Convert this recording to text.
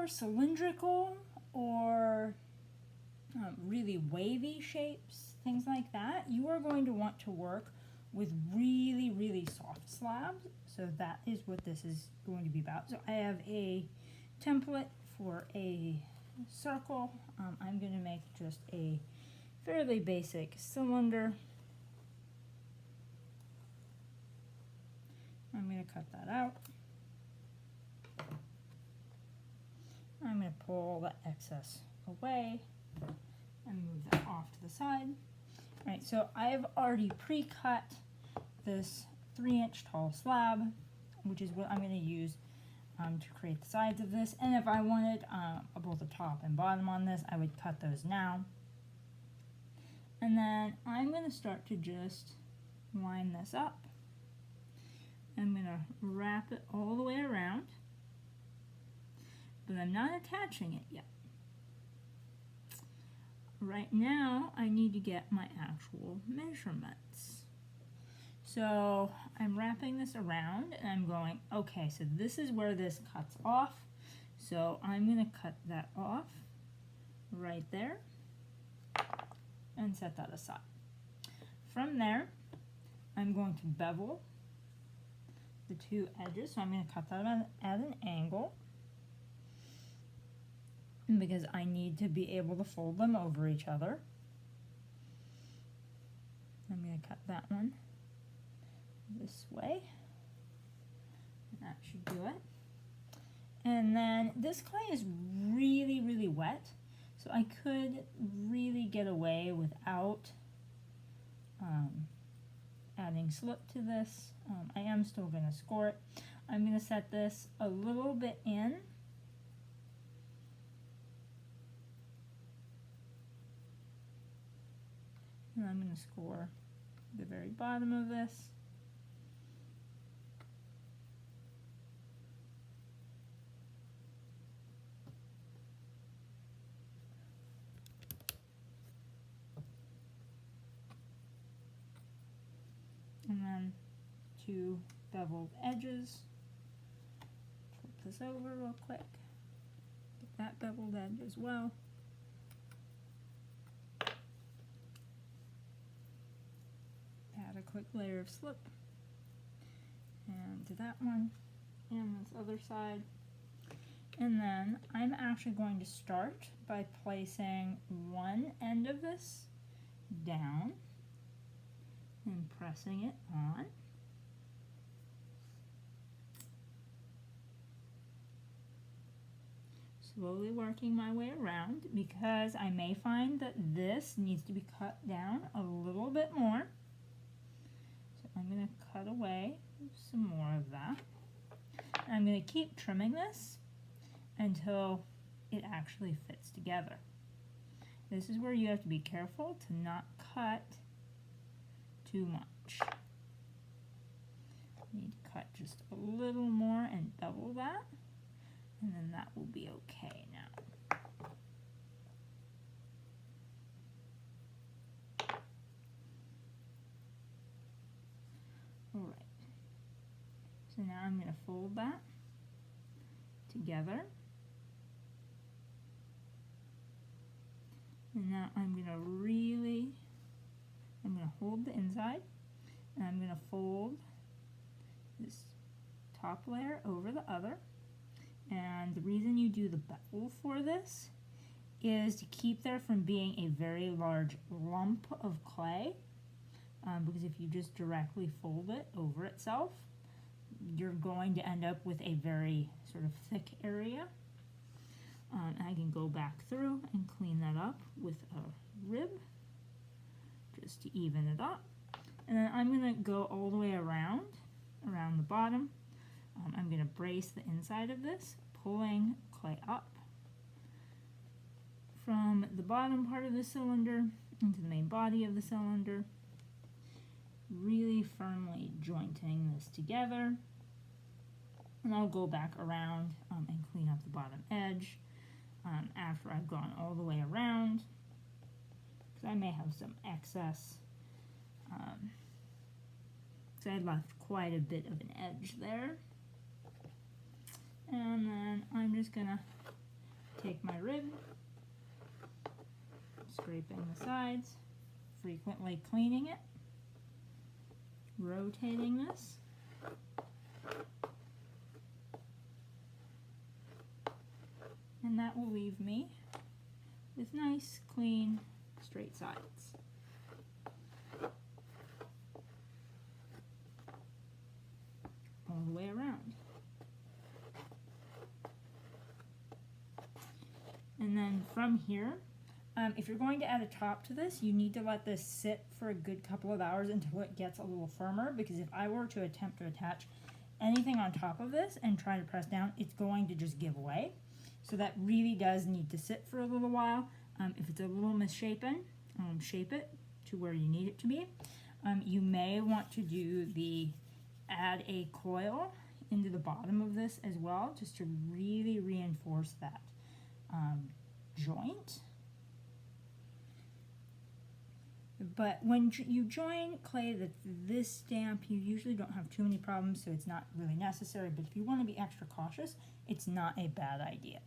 for cylindrical or really wavy shapes, things like that, you are going to want to work with really, really soft slabs. So that is what this is going to be about. So I have a template for a circle. I'm going to make just a fairly basic cylinder. I'm going to cut that out. I'm going to pull the excess away and move that off to the side. All right, so I've already pre-cut this 3-inch tall slab, which is what I'm going to use to create the sides of this. And if I wanted both the top and bottom on this, I would cut those now. And then I'm going to start to just line this up. I'm going to wrap it all the way around, but I'm not attaching it yet. Right now, I need to get my actual measurements. So I'm wrapping this around and I'm going, okay, so this is where this cuts off. So I'm going to cut that off right there and set that aside. From there, I'm going to bevel the two edges. So I'm going to cut that at an angle, because I need to be able to fold them over each other. I'm going to cut that one this way. That should do it. And then this clay is really, really wet, so I could really get away without adding slip to this. I am still going to score it. I'm going to set this a little bit in. And I'm going to score the very bottom of this. And then 2 beveled edges. Flip this over real quick. Get that beveled edge as well. Add a quick layer of slip, and to that one and this other side. And then I'm actually going to start by placing one end of this down and pressing it on. Slowly working my way around, because I may find that this needs to be cut down a little bit more. I'm going to cut away some more of that. And I'm going to keep trimming this until it actually fits together. This is where you have to be careful to not cut too much. You need to cut just a little more and double that, and then that will be okay now. Alright, so now I'm going to fold that together, and now I'm going to hold the inside, and I'm going to fold this top layer over the other. And the reason you do the bevel for this is to keep there from being a very large lump of clay. Because if you just directly fold it over itself, you're going to end up with a very sort of thick area. I can go back through and clean that up with a rib just to even it up. And then I'm going to go all the way around the bottom. I'm going to brace the inside of this, pulling clay up from the bottom part of the cylinder into the main body of the cylinder, really firmly jointing this together. And I'll go back around and clean up the bottom edge after I've gone all the way around, because I may have some excess, because I left quite a bit of an edge there. And then I'm just going to take my rib, scraping the sides, frequently cleaning it, rotating this, and that will leave me with nice, clean, straight sides. All the way around. And then from here, if you're going to add a top to this, you need to let this sit for a good couple of hours until it gets a little firmer, because if I were to attempt to attach anything on top of this and try to press down, it's going to just give way. So that really does need to sit for a little while. If it's a little misshapen, shape it to where you need it to be. You may want to add a coil into the bottom of this as well, just to really reinforce that joint. But when you join clay that's this stamp, you usually don't have too many problems, so it's not really necessary. But if you want to be extra cautious, it's not a bad idea.